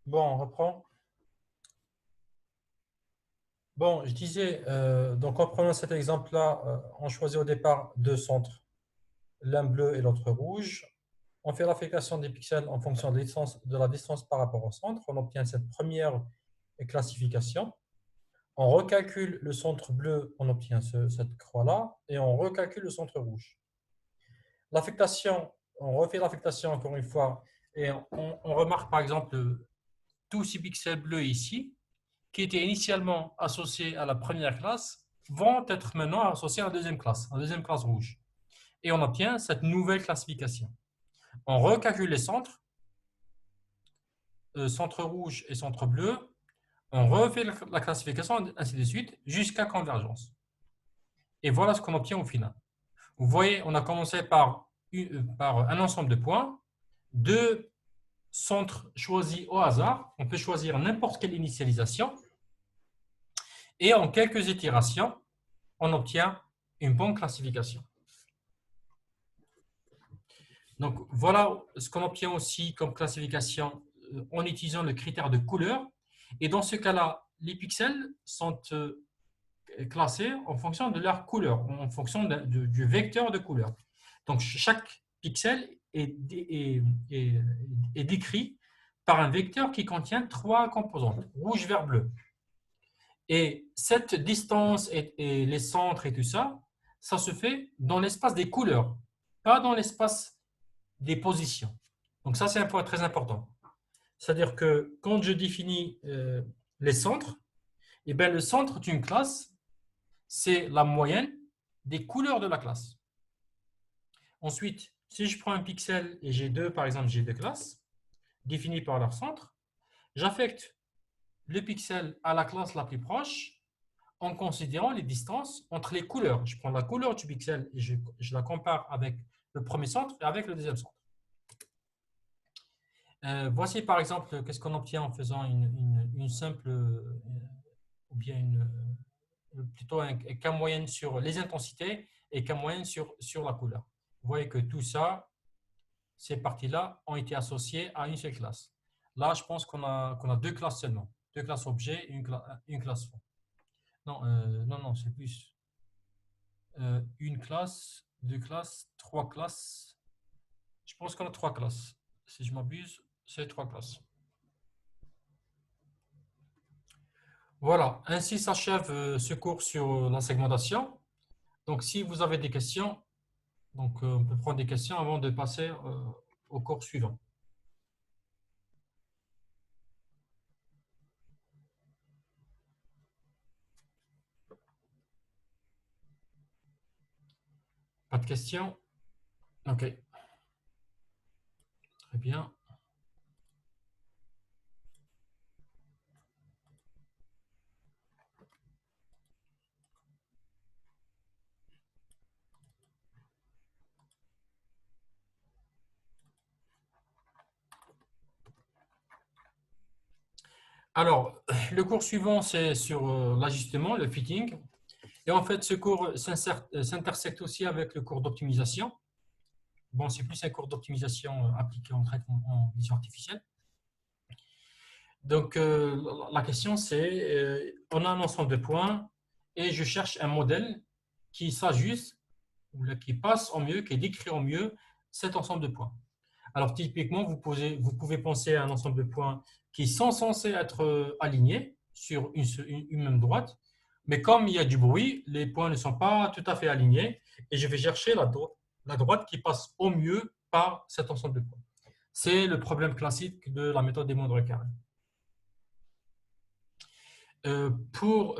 Bon, on reprend. Bon, je disais, donc en prenant cet exemple-là, on choisit au départ deux centres, l'un bleu et l'autre rouge. On fait l'affectation des pixels en fonction de la distance par rapport au centre. On obtient cette première classification. On recalcule le centre bleu, on obtient cette croix-là, et on recalcule le centre rouge. L'affectation, on refait l'affectation encore une fois, et on remarque par exemple tous ces pixels bleus ici, qui étaient initialement associés à la première classe, vont être maintenant associés à la deuxième classe rouge. Et on obtient cette nouvelle classification. On recalcule les centres, centre rouge et centre bleu, on refait la classification, ainsi de suite, jusqu'à convergence. Et voilà ce qu'on obtient au final. Vous voyez, on a commencé par un ensemble de points, deux centres choisis au hasard. On peut choisir n'importe quelle initialisation. Et en quelques itérations, on obtient une bonne classification. Donc, voilà ce qu'on obtient aussi comme classification en utilisant le critère de couleur. Et dans ce cas-là, les pixels sont classés en fonction de leur couleur, en fonction du vecteur de couleur. Donc, chaque pixel est décrit par un vecteur qui contient trois composantes, rouge, vert, bleu. Et cette distance et les centres et tout ça, ça se fait dans l'espace des couleurs, pas dans l'espace des positions. Donc ça, c'est un point très important. C'est-à-dire que quand je définis les centres, eh bien, le centre d'une classe, c'est la moyenne des couleurs de la classe. Ensuite, si je prends un pixel et j'ai deux, par exemple, j'ai deux classes définies par leur centre, j'affecte le pixel à la classe la plus proche en considérant les distances entre les couleurs. Je prends la couleur du pixel et je la compare avec le premier centre et avec le deuxième centre. Voici par exemple qu'est-ce qu'on obtient en faisant une simple ou bien plutôt un cas moyenne sur les intensités et cas moyenne sur la couleur. Vous voyez que tout ça, ces parties-là ont été associées à une seule classe. Là, je pense qu'on a deux classes seulement. Deux classes objets et une classe fond. Non, non, c'est plus. Une classe, deux classes, trois classes. Je pense qu'on a trois classes. Si je m'abuse, c'est trois classes. Voilà, ainsi s'achève ce cours sur la segmentation. Donc, si vous avez des questions, donc, on peut prendre des questions avant de passer au cours suivant. Pas de questions? Ok, très bien. Alors, le cours suivant, c'est sur l'ajustement, le fitting. Et en fait, ce cours s'intersecte aussi avec le cours d'optimisation. Bon, c'est plus un cours d'optimisation appliqué en traitement en vision artificielle. Donc, la question, c'est, on a un ensemble de points et je cherche un modèle qui s'ajuste, ou qui passe au mieux, qui décrit au mieux cet ensemble de points. Alors, typiquement, vous pouvez penser à un ensemble de points qui sont censés être alignés sur une même droite, mais comme il y a du bruit, les points ne sont pas tout à fait alignés et je vais chercher la droite qui passe au mieux par cet ensemble de points. C'est le problème classique de la méthode des moindres carrés. Pour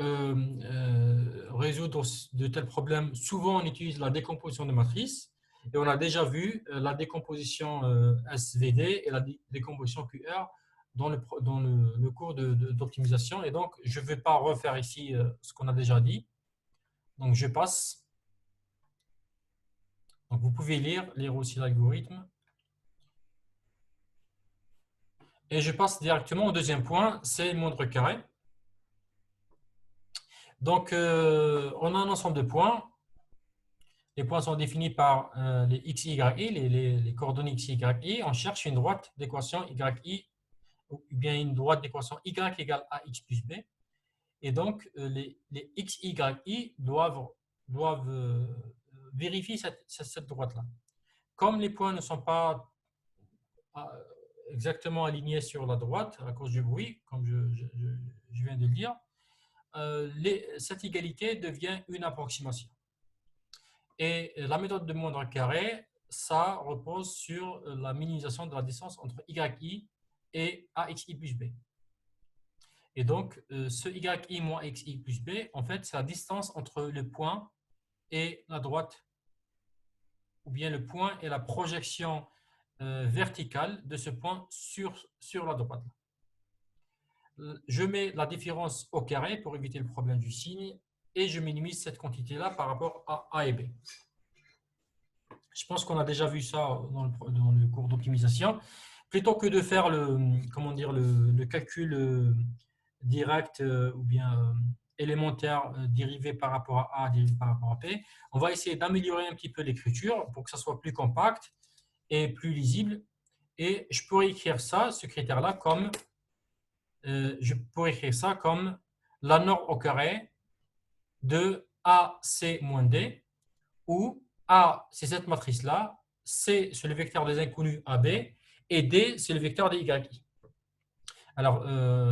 résoudre de tels problèmes, souvent on utilise la décomposition de matrices et on a déjà vu la décomposition SVD et la décomposition QR dans le cours d'optimisation. Et donc, je ne vais pas refaire ici ce qu'on a déjà dit. Donc, je passe. Donc, vous pouvez lire aussi l'algorithme. Et je passe directement au deuxième point, c'est le moindre carré. Donc, on a un ensemble de points. Les points sont définis par les x, y, i, les coordonnées x, y, i. On cherche une droite d'équation y, i ou bien une droite d'équation y égale ax plus b. Et donc, les x, y, i doivent vérifier cette droite-là. Comme les points ne sont pas exactement alignés sur la droite à cause du bruit, comme je viens de le dire, cette égalité devient une approximation. Et la méthode de moindre carré, ça repose sur la minimisation de la distance entre yi et axi plus b. Et donc, ce yi moins xi plus b, en fait, c'est la distance entre le point et la droite, ou bien le point et la projection verticale de ce point sur la droite. Je mets la différence au carré pour éviter le problème du signe et je minimise cette quantité-là par rapport à A et B. Je pense qu'on a déjà vu ça dans le cours d'optimisation. Plutôt que de faire le calcul direct ou bien élémentaire dérivé par rapport à A, dérivé par rapport à B, on va essayer d'améliorer un petit peu l'écriture pour que ça soit plus compact et plus lisible. Et je pourrais écrire ça, ce critère-là, comme la norme au carré de AC moins D, où A, c'est cette matrice-là, C, c'est le vecteur des inconnus AB, et D, c'est le vecteur des YI. Alors,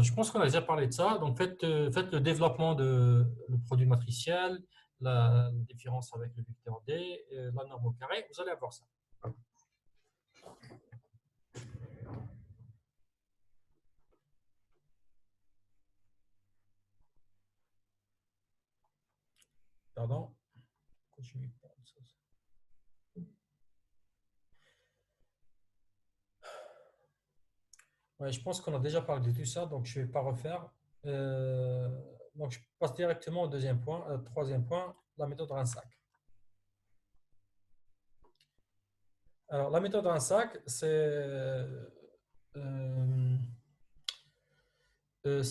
je pense qu'on a déjà parlé de ça. Donc, faites le développement de le produit matriciel, la différence avec le vecteur D, la norme au carré. Vous allez avoir ça. Pardon. Continue. Ouais, je pense qu'on a déjà parlé de tout ça, donc je ne vais pas refaire. Donc, je passe directement au deuxième point, troisième point, la méthode Reinsack. Alors, la méthode Reinsack, c'est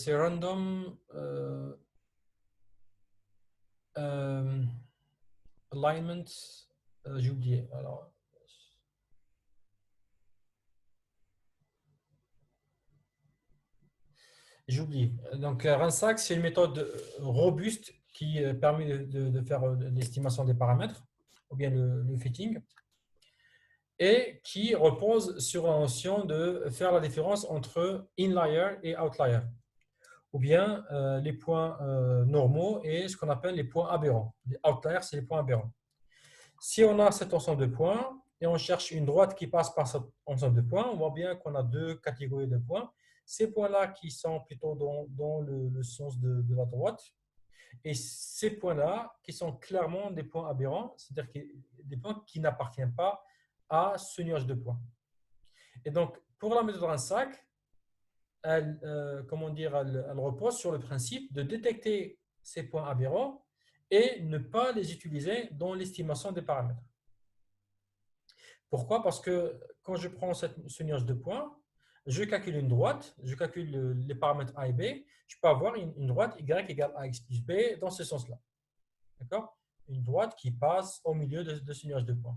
random alignment. J'ai oublié. Alors, j'ai oublié. Donc, Reinsack, c'est une méthode robuste qui permet de faire l'estimation des paramètres, ou bien le fitting, et qui repose sur la notion de faire la différence entre inlier et outlier, ou bien les points normaux et ce qu'on appelle les points aberrants. Les outliers, c'est les points aberrants. Si on a cet ensemble de points et on cherche une droite qui passe par cet ensemble de points, on voit bien qu'on a deux catégories de points. Ces points-là qui sont plutôt dans le sens de la droite, et ces points-là qui sont clairement des points aberrants, c'est-à-dire des points qui n'appartiennent pas à ce nuage de points. Et donc, pour la méthode Reinsack, elle repose sur le principe de détecter ces points aberrants et ne pas les utiliser dans l'estimation des paramètres. Pourquoi? Parce que quand je prends ce nuage de points, je calcule une droite, je calcule les paramètres A et B, je peux avoir une droite y égale ax plus b dans ce sens-là. D'accord? Une droite qui passe au milieu de ce nuage de points.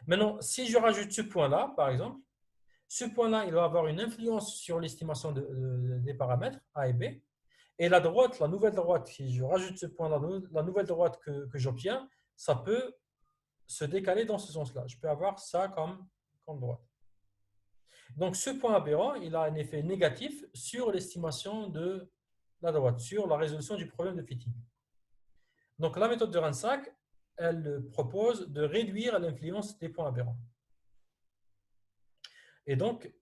Maintenant, si je rajoute ce point-là, par exemple, ce point-là, il va avoir une influence sur l'estimation des paramètres A et B. Et la droite, la nouvelle droite, si je rajoute ce point-là, la nouvelle droite que j'obtiens, ça peut se décaler dans ce sens-là. Je peux avoir ça comme droite. Donc, ce point aberrant, il a un effet négatif sur l'estimation de la droite, sur la résolution du problème de fitting. Donc, la méthode de Reinsack, elle propose de réduire l'influence des points aberrants. Et donc,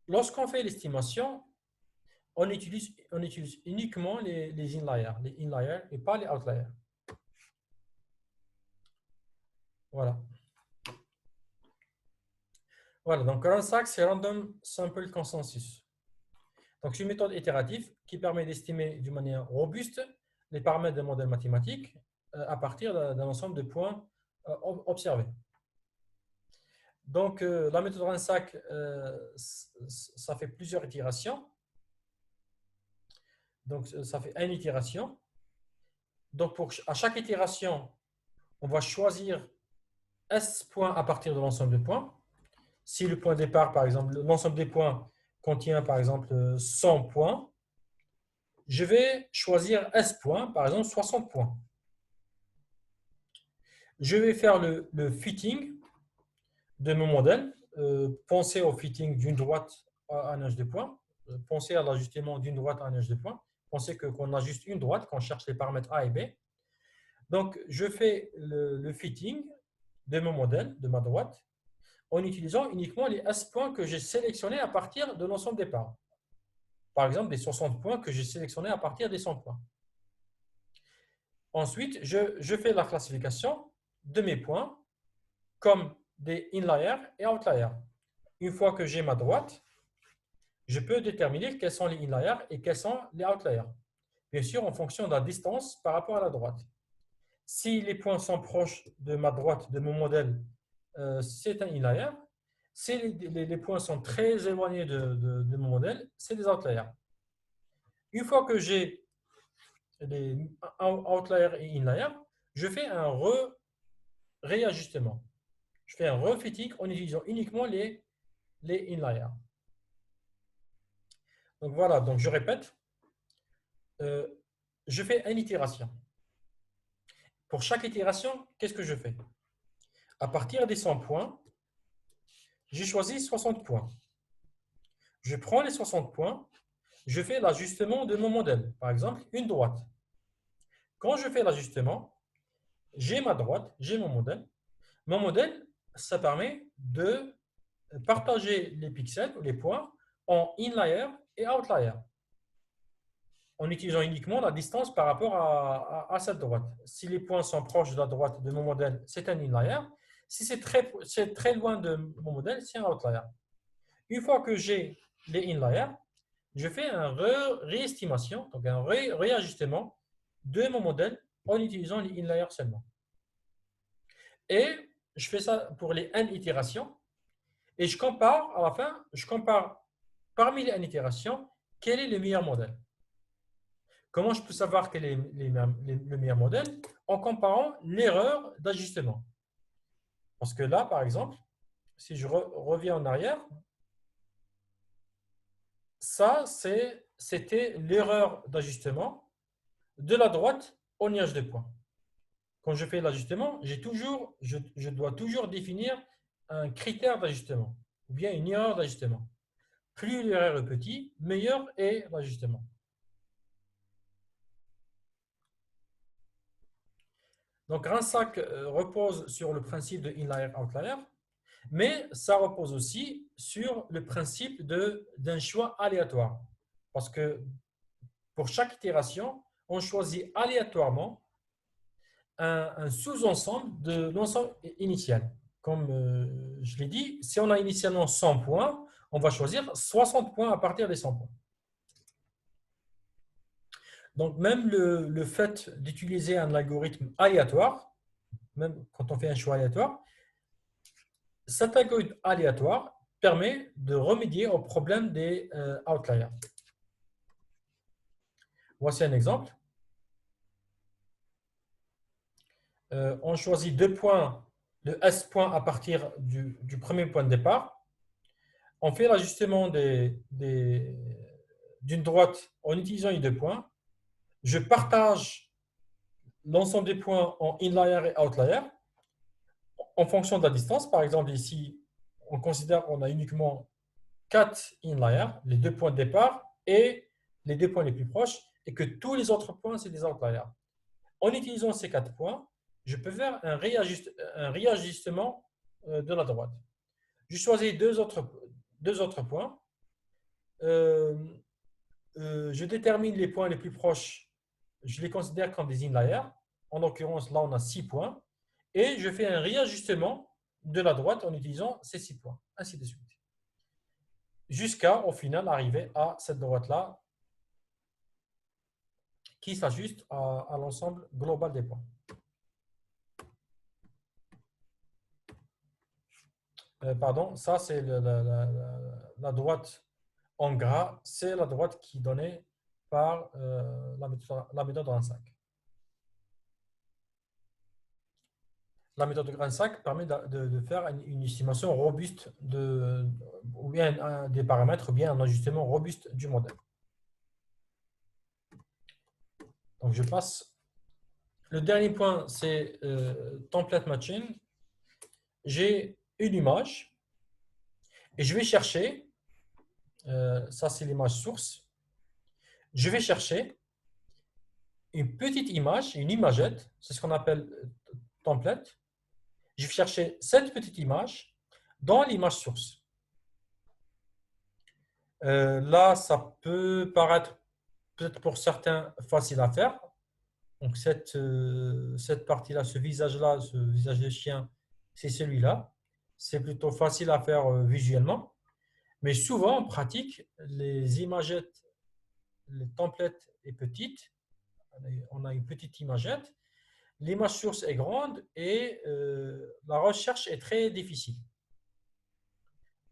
lorsqu'on fait l'estimation, on utilise uniquement les inliers et pas les outliers. Voilà. Voilà, donc Reinsack, c'est Random Sample Consensus. Donc, c'est une méthode itérative qui permet d'estimer d'une manière robuste les paramètres d'un modèle mathématique à partir d'un ensemble de points observés. Donc, la méthode Reinsack, ça fait plusieurs itérations. Donc, ça fait une itération. Donc, à chaque itération, on va choisir S points à partir de l'ensemble de points. Si le point de départ, par exemple, l'ensemble des points, contient par exemple 100 points, je vais choisir S points, par exemple 60 points. Je vais faire le fitting de mon modèle. Pensez au fitting d'une droite à un âge de points. Pensez à l'ajustement d'une droite à un âge de points. Pensez qu'on a juste une droite, qu'on cherche les paramètres A et B. Donc, je fais le fitting de mon modèle, de ma droite, en utilisant uniquement les S points que j'ai sélectionnés à partir de l'ensemble des parts. Par exemple, les 60 points que j'ai sélectionnés à partir des 100 points. Ensuite, je fais la classification de mes points comme des inliers et outliers. Une fois que j'ai ma droite, je peux déterminer quels sont les inliers et quels sont les outliers. Bien sûr, en fonction de la distance par rapport à la droite. Si les points sont proches de ma droite, de mon modèle, c'est un inlier. Si les points sont très éloignés de mon modèle, c'est des outliers. Une fois que j'ai les outliers et inliers, je fais un réajustement. Je fais un refitting en utilisant uniquement les inliers. Donc voilà, donc je répète, je fais une itération. Pour chaque itération, qu'est-ce que je fais? À partir des 100 points, j'ai choisi 60 points. Je prends les 60 points, je fais l'ajustement de mon modèle. Par exemple, une droite. Quand je fais l'ajustement, j'ai ma droite, j'ai mon modèle. Mon modèle, ça permet de partager les pixels ou les points en inlier et outlier, en utilisant uniquement la distance par rapport à cette droite. Si les points sont proches de la droite de mon modèle, c'est un inlier. Si c'est très loin de mon modèle, c'est un outlier. Une fois que j'ai les inliers, je fais un réestimation, donc un réajustement de mon modèle en utilisant les inliers seulement. Et je fais ça pour les n itérations. Et je compare, à la fin, je compare parmi les n itérations, quel est le meilleur modèle. Comment je peux savoir quel est le meilleur modèle? En comparant l'erreur d'ajustement. Parce que là, par exemple, si je reviens en arrière, ça, c'était l'erreur d'ajustement de la droite au nuage de points. Quand je fais l'ajustement, je dois toujours définir un critère d'ajustement ou bien une erreur d'ajustement. Plus l'erreur est petite, meilleur est l'ajustement. Donc, RANSAC repose sur le principe de inlier-outlier, mais ça repose aussi sur le principe d'un choix aléatoire. Parce que pour chaque itération, on choisit aléatoirement un sous-ensemble de l'ensemble initial. Comme je l'ai dit, si on a initialement 100 points, on va choisir 60 points à partir des 100 points. Donc, même le fait d'utiliser un algorithme aléatoire, même quand on fait un choix aléatoire, cet algorithme aléatoire permet de remédier au problème des outliers. Voici un exemple. On choisit deux points, le S point à partir du premier point de départ. On fait l'ajustement d'une droite en utilisant les deux points. Je partage l'ensemble des points en inlier et outlier en fonction de la distance. Par exemple, ici, on considère qu'on a uniquement 4 inliers, les deux points de départ et les deux points les plus proches, et que tous les autres points, c'est des outliers. En utilisant ces 4 points, je peux faire un réajustement de la droite. Je choisis deux autres points. Je détermine les points les plus proches. Je les considère comme des inliers. En l'occurrence, là, on a 6 points. Et je fais un réajustement de la droite en utilisant ces 6 points, ainsi de suite. Jusqu'à, au final, arriver à cette droite-là qui s'ajuste à l'ensemble global des points. Pardon, ça c'est la droite en gras, c'est la droite qui est donnée par la méthode RANSAC. La méthode de grain de sac permet de faire une estimation robuste ou bien des paramètres, ou bien un ajustement robuste du modèle. Donc, je passe. Le dernier point, c'est template matching. J'ai une image et je vais chercher, ça c'est l'image source, je vais chercher une petite image, une imagette, c'est ce qu'on appelle template. Je vais chercher cette petite image dans l'image source. Là, ça peut paraître peut-être pour certains facile à faire. Donc, cette partie-là, ce visage-là, ce visage de chien, c'est celui-là. C'est plutôt facile à faire visuellement. Mais souvent, en pratique, les imagettes, les templates est petite. On a une petite imagette. L'image source est grande et la recherche est très difficile.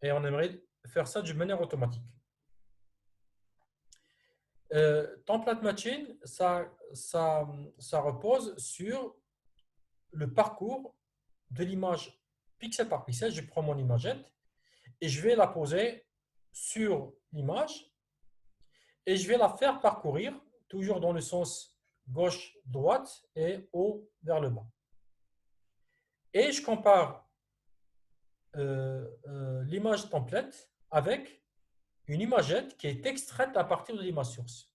Et on aimerait faire ça d'une manière automatique. Template matching, ça repose sur le parcours de l'image pixel par pixel. Je prends mon imagette et je vais la poser sur l'image et je vais la faire parcourir toujours dans le sens gauche-droite et haut vers le bas. Et je compare l'image template avec une imagette qui est extraite à partir de l'image source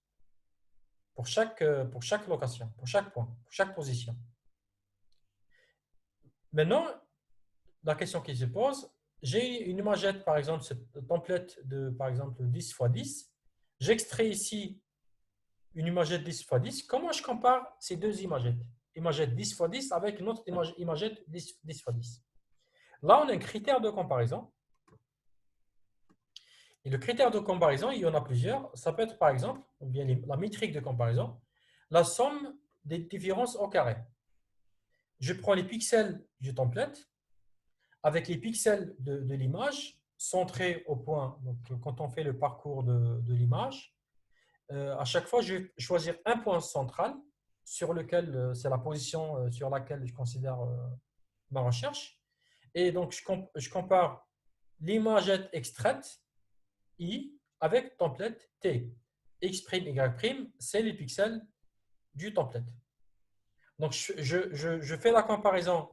pour chaque location, pour chaque point, pour chaque position. Maintenant, la question qui se pose, j'ai une imagette, par exemple, cette template de, par exemple, 10 x 10. J'extrais ici une imagette 10 x 10. Comment je compare ces deux imagettes? Imagette 10 x 10 avec une autre imagette 10 x 10. Là, on a un critère de comparaison. Et le critère de comparaison, il y en a plusieurs. Ça peut être, par exemple, ou bien la métrique de comparaison, la somme des différences au carré. Je prends les pixels du template avec les pixels de l'image centrés au point. Donc, quand on fait le parcours de l'image, à chaque fois, je vais choisir un point central sur lequel c'est la position sur laquelle je considère ma recherche. Et donc, je compare l'imagette extraite I avec template T. X', Y', c'est les pixels du template. Donc, je fais la comparaison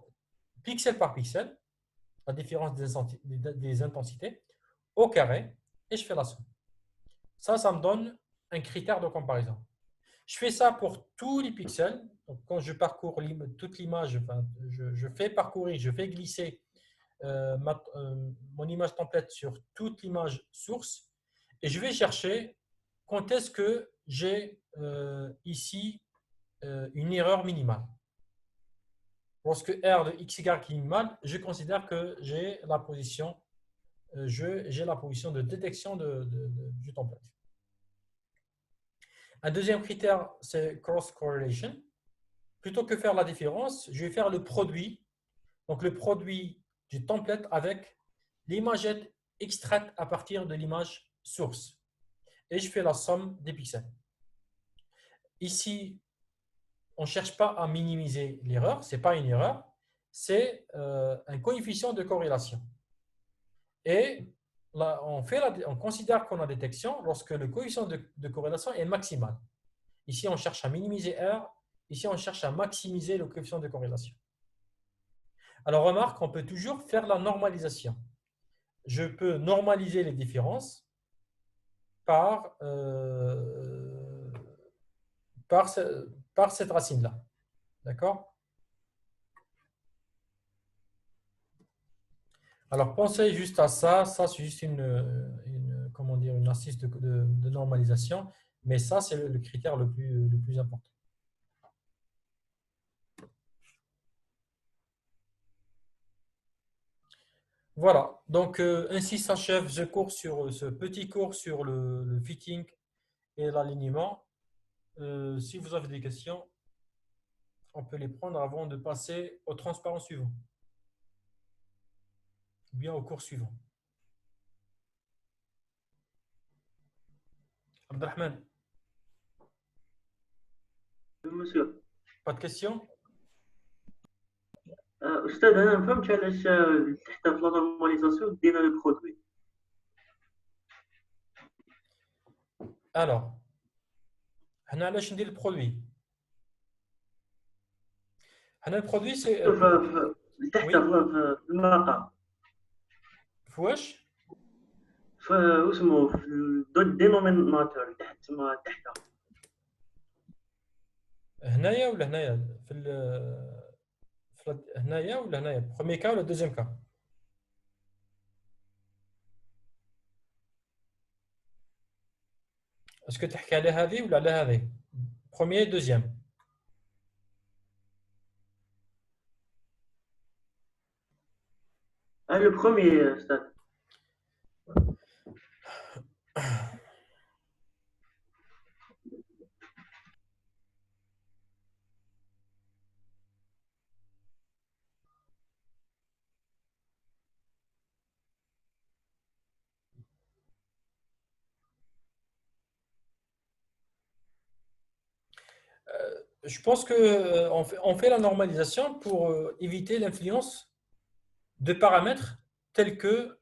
pixel par pixel, la différence des intensités, au carré, et je fais la somme. Ça me donne un critère de comparaison. Je fais ça pour tous les pixels. Donc, quand je parcours toute l'image, enfin, je fais parcourir, je fais glisser mon image template sur toute l'image source et je vais chercher quand est-ce que j'ai ici une erreur minimale. Lorsque R de x égale qui est minimale, je considère que j'ai la position, de détection du template. Un deuxième critère, c'est cross correlation. Plutôt que faire la différence, je vais faire le produit. Donc le produit du template avec l'imagette extraite à partir de l'image source. Et je fais la somme des pixels. Ici, on ne cherche pas à minimiser l'erreur, ce n'est pas une erreur, c'est un coefficient de corrélation. Et là, on considère qu'on a détection lorsque le coefficient de corrélation est maximal. Ici, on cherche à minimiser R, ici, on cherche à maximiser le coefficient de corrélation. Alors, remarque, on peut toujours faire la normalisation. Je peux normaliser les différences par, par cette racine-là. D'accord? Alors, pensez juste à ça. Ça, c'est juste comment dire, une astuce de normalisation. Mais ça, c'est le critère le plus important. Voilà. Donc, ainsi s'achève ce petit cours sur le fitting et l'alignement. Si vous avez des questions, on peut les prendre avant de passer au transparent suivant, ou bien au cours suivant. Abdelrahman, Oui, monsieur. pas de questions? أستاذ أنا ما فهمتش علاش حتى في لا نورماليزاسيون دينا لو برودوي. Alors, هنا علاش ندير البرودوي؟ هنا البرودوي سي تحت وي في المقام، فواش في واسمو في الدينوميناتور تحت تما تحت. هنايا ولا هنايا هنايا ولا هنايا بروميي كا ولا دوزيام كا؟ اسكو تحكي على هذه ولا على هذه؟ بروميي دوزيام. لو بروميي أستاذ. Je pense que on fait la normalisation pour éviter l'influence de paramètres tels que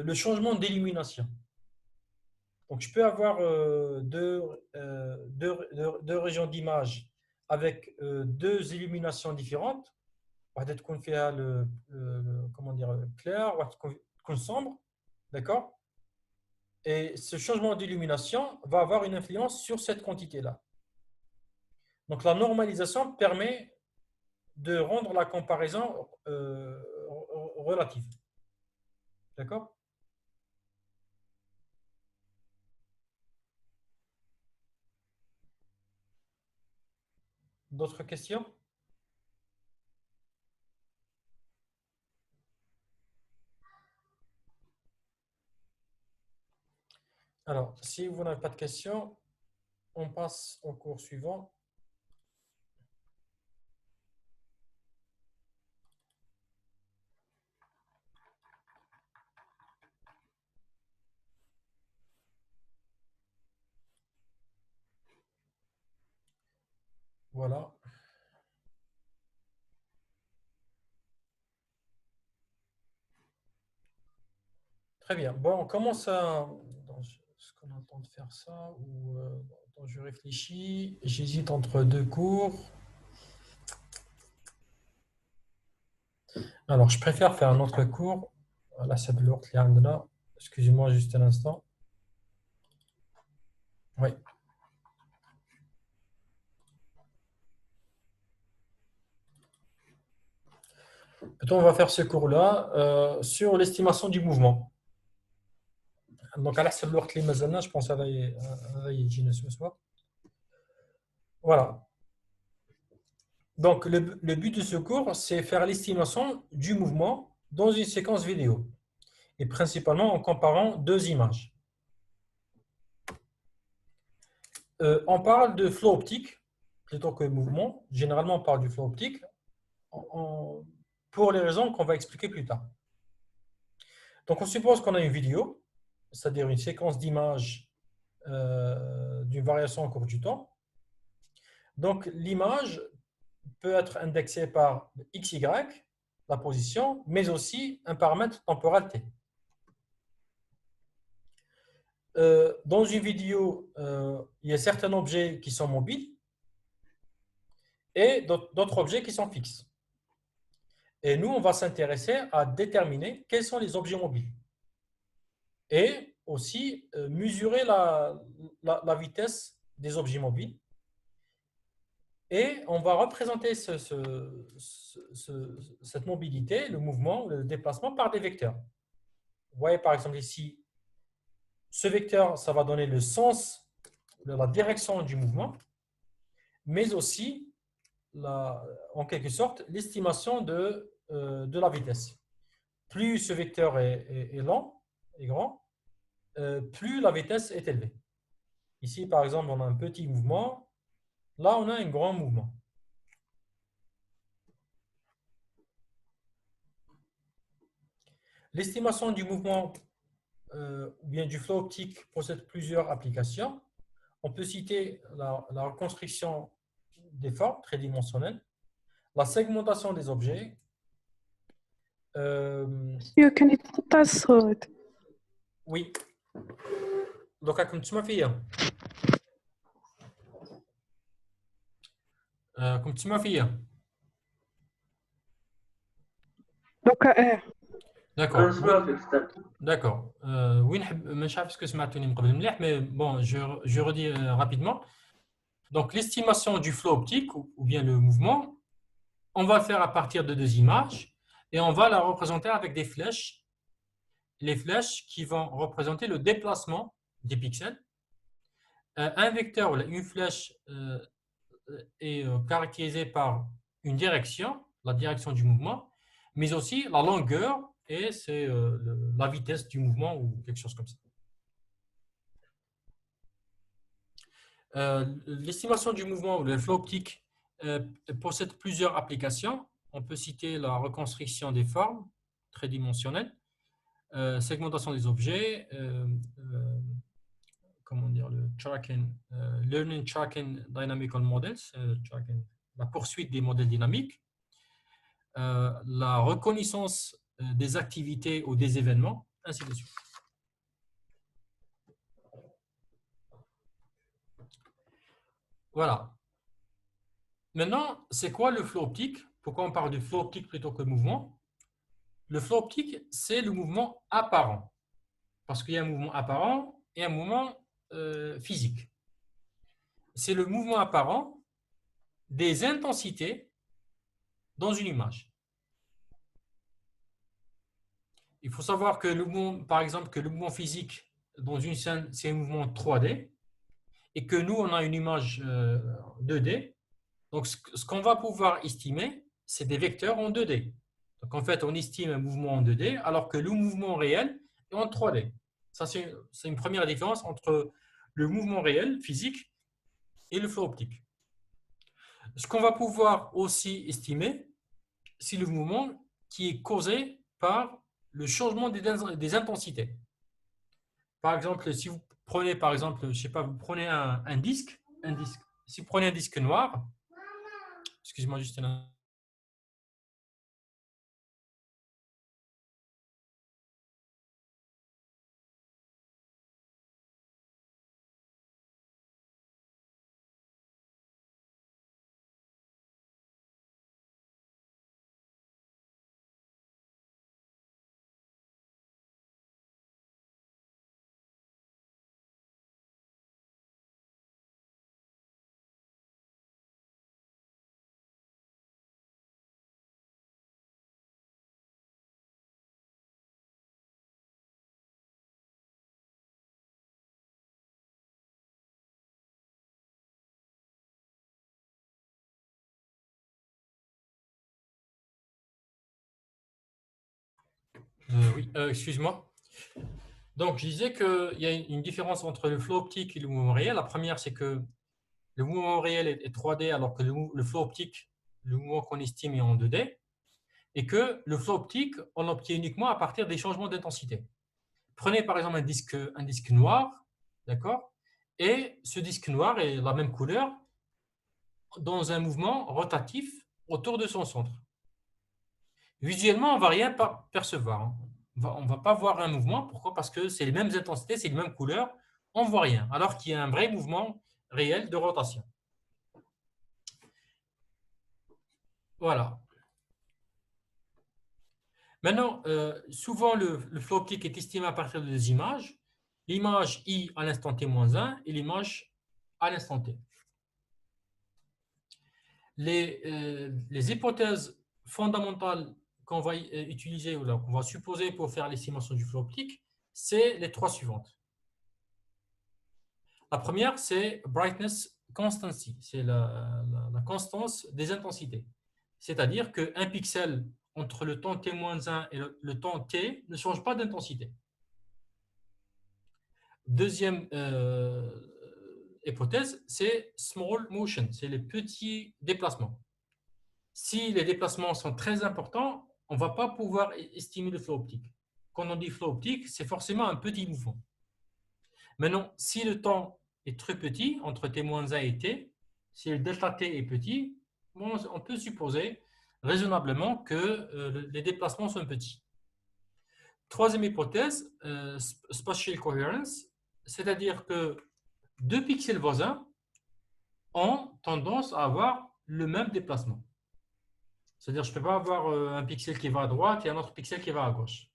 le changement d'illumination. Donc, je peux avoir deux régions d'image avec deux illuminations différentes. واحدة تكون فيها comment dire, clair, واحدة تكون sombre, d'accord? Et ce changement d'illumination va avoir une influence sur cette quantité-là. Donc, la normalisation permet de rendre la comparaison relative. D'accord? D'autres questions? Alors, si vous n'avez pas de questions, on passe au cours suivant. Voilà. Très bien. Bon, on commence à... Est-ce qu'on a le temps de faire ça ou attends, je réfléchis. J'hésite entre deux cours. Alors, je préfère faire un autre cours. Là, c'est de là. Excusez-moi juste un instant. Oui. Plutôt, on va faire ce cours-là sur l'estimation du mouvement. Donc, à la seule heure que les mazana, je pense à ce soir. Voilà. Donc, le but de ce cours, c'est faire l'estimation du mouvement dans une séquence vidéo, et principalement en comparant deux images. On parle de flow optique plutôt que mouvement. Généralement, on parle du flow optique pour les raisons qu'on va expliquer plus tard. Donc, on suppose qu'on a une vidéo, c'est-à-dire une séquence d'images d'une variation au cours du temps. Donc, l'image peut être indexée par XY, la position, mais aussi un paramètre temporel T. Dans une vidéo, il y a certains objets qui sont mobiles et d'autres objets qui sont fixes. Et nous, on va s'intéresser à déterminer quels sont les objets mobiles et aussi mesurer la vitesse des objets mobiles. Et on va représenter cette mobilité, le mouvement, le déplacement par des vecteurs. Vous voyez par exemple ici, ce vecteur, ça va donner le sens, la direction du mouvement, mais aussi, en quelque sorte, l'estimation de la vitesse. Plus ce vecteur est lent et grand, plus la vitesse est élevée. Ici, par exemple, on a un petit mouvement. Là, on a un grand mouvement. L'estimation du mouvement ou bien du flow optique possède plusieurs applications. On peut citer la reconstruction des formes tridimensionnelles, la segmentation des objets, Je kan niet الصوت. oui. Donc, comme tu m'as fait hier. Comme tu m'as fait hier. دوكا D'accord. Oui. نسمع فيك أستاذ. D'accord. Oui, je ne sais que سمعتوني من قبل مليح, mais bon, je redis rapidement. Donc, l'estimation du flot optique, ou bien le mouvement, on va le faire à partir de deux images et on va la représenter avec des flèches. Les flèches qui vont représenter le déplacement des pixels. Un vecteur, une flèche est caractérisée par une direction, la direction du mouvement, mais aussi la longueur et c'est la vitesse du mouvement ou quelque chose comme ça. L'estimation du mouvement ou le flot optique possède plusieurs applications. On peut citer la reconstruction des formes tridimensionnelles, segmentation des objets, comment dire, le tracking, learning tracking dynamical models, la poursuite des modèles dynamiques, la reconnaissance des activités ou des événements, ainsi de suite. Voilà. Maintenant, c'est quoi le flot optique? Pourquoi on parle de flot optique plutôt que de mouvement? Le flot optique, c'est le mouvement apparent. Parce qu'il y a un mouvement apparent et un mouvement physique. C'est le mouvement apparent des intensités dans une image. Il faut savoir que le mouvement, par exemple, que le mouvement physique dans une scène, c'est un mouvement 3D et que nous, on a une image 2D. Donc, ce qu'on va pouvoir estimer, c'est des vecteurs en 2D. Donc, en fait, on estime un mouvement en 2D alors que le mouvement réel est en 3D. Ça, c'est une première différence entre le mouvement réel, physique, et le flot optique. Ce qu'on va pouvoir aussi estimer, c'est le mouvement qui est causé par le changement des intensités. Par exemple, si vous prenez, par exemple, je sais pas, vous prenez un disque. Si vous prenez un disque noir, excusez-moi juste un oui, excuse-moi. Donc, je disais qu'il y a une différence entre le flot optique et le mouvement réel. La première, c'est que le mouvement réel est 3D alors que le flot optique, le mouvement qu'on estime est en 2D. Et que le flot optique, on l'obtient uniquement à partir des changements d'intensité. Prenez par exemple un disque noir, d'accord? Et ce disque noir est la même couleur dans un mouvement rotatif autour de son centre. Visuellement, on ne va rien percevoir. On ne va pas voir un mouvement. Pourquoi? Parce que c'est les mêmes intensités, c'est les mêmes couleurs. On ne voit rien. Alors qu'il y a un vrai mouvement réel de rotation. Voilà. Maintenant, souvent, le flot optique est estimé à partir de deux images. L'image I à l'instant t-1 et l'image à l'instant t. Les hypothèses fondamentales qu'on va utiliser ou qu'on va supposer pour faire l'estimation du flot optique, c'est les trois suivantes. La première, c'est brightness constancy, c'est la constance des intensités. C'est-à-dire qu'un pixel entre le temps t-1 et le temps t ne change pas d'intensité. Deuxième hypothèse, c'est small motion, c'est les petits déplacements. Si les déplacements sont très importants, on ne va pas pouvoir estimer le flot optique. Quand on dit flot optique, c'est forcément un petit mouvement. Maintenant, si le temps est très petit, entre t-1 et t, si le delta t est petit, bon, on peut supposer raisonnablement que les déplacements sont petits. Troisième hypothèse, spatial coherence, c'est-à-dire que deux pixels voisins ont tendance à avoir le même déplacement. C'est-à-dire que je ne peux pas avoir un pixel qui va à droite et un autre pixel qui va à gauche.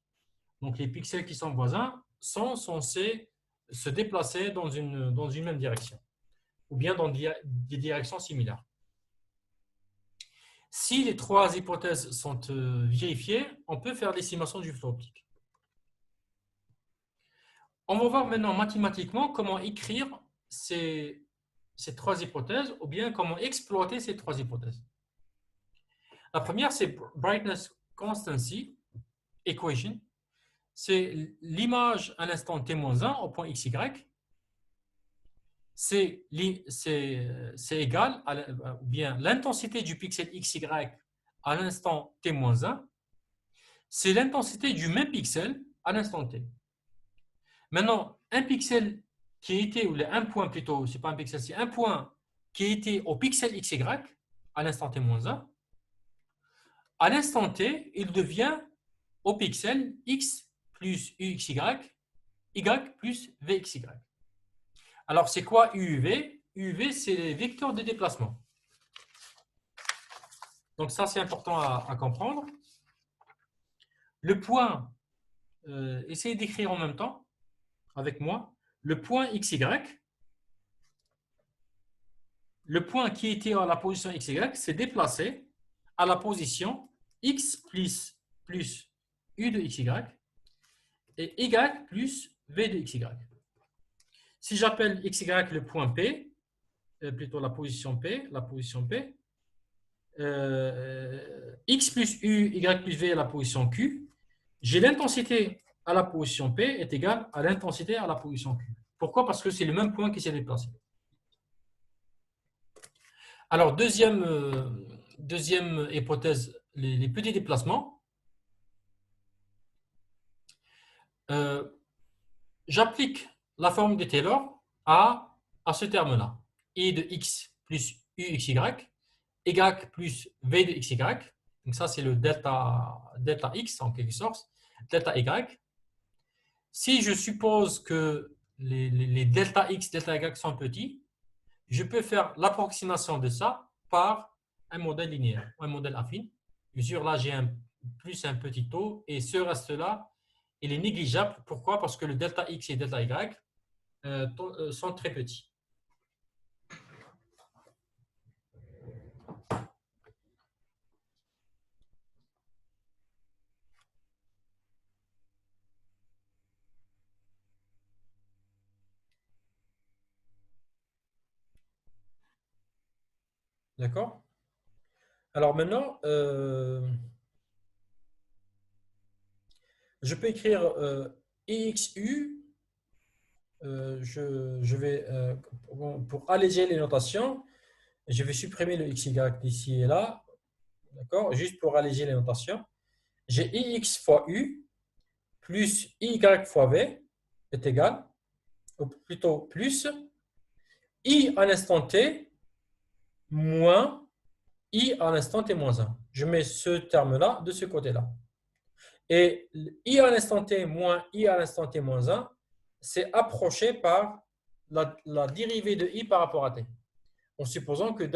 Donc, les pixels qui sont voisins sont censés se déplacer dans une même direction ou bien dans des directions similaires. Si les trois hypothèses sont vérifiées, on peut faire l'estimation du flot optique. On va voir maintenant mathématiquement comment écrire ces trois hypothèses ou bien comment exploiter ces trois hypothèses. La première, c'est Brightness Constancy Equation. C'est l'image à l'instant t-1 au point xy. C'est égal ou bien l'intensité du pixel xy à l'instant t-1. C'est l'intensité du même pixel à l'instant t. Maintenant, un pixel qui était, ou un point plutôt, c'est pas un pixel, c'est un point qui était au pixel xy à l'instant t-1. À l'instant t, il devient au pixel x plus uxy, y plus vxy. Alors, c'est quoi UV? UV, c'est les vecteurs de déplacement. Donc, ça, c'est important à comprendre. Le point, essayez d'écrire en même temps avec moi. Le point XY, le point qui était à la position XY, s'est déplacé à la position X plus U de XY et Y plus V de XY. Si j'appelle XY le point P, plutôt la position P, X plus U, Y plus V à la position Q, j'ai l'intensité à la position P est égale à l'intensité à la position Q. Pourquoi? Parce que c'est le même point qui s'est déplacé. Alors, deuxième hypothèse, les petits déplacements. J'applique la forme de Taylor à ce terme-là. I de x plus uxy, y plus v de xy. Donc ça, c'est le delta x en quelque sorte, delta y. Si je suppose que les delta x, delta y sont petits, je peux faire l'approximation de ça par un modèle linéaire, un modèle affine. Bien sûr, là, j'ai plus un petit taux et ce reste-là, il est négligeable. Pourquoi? Parce que le delta x et delta y sont très petits. D'accord? Alors maintenant, je peux écrire EXU. Je vais, pour alléger les notations, je vais supprimer le XY d'ici et là. D'accord? Juste pour alléger les notations. J'ai IX fois U plus YY fois V est égal, ou plutôt plus, I à l'instant T moins I à l'instant T moins 1. Je mets ce terme-là de ce côté-là. Et I à l'instant T moins I à l'instant T moins 1, c'est approché par la dérivée de I par rapport à T. En supposant que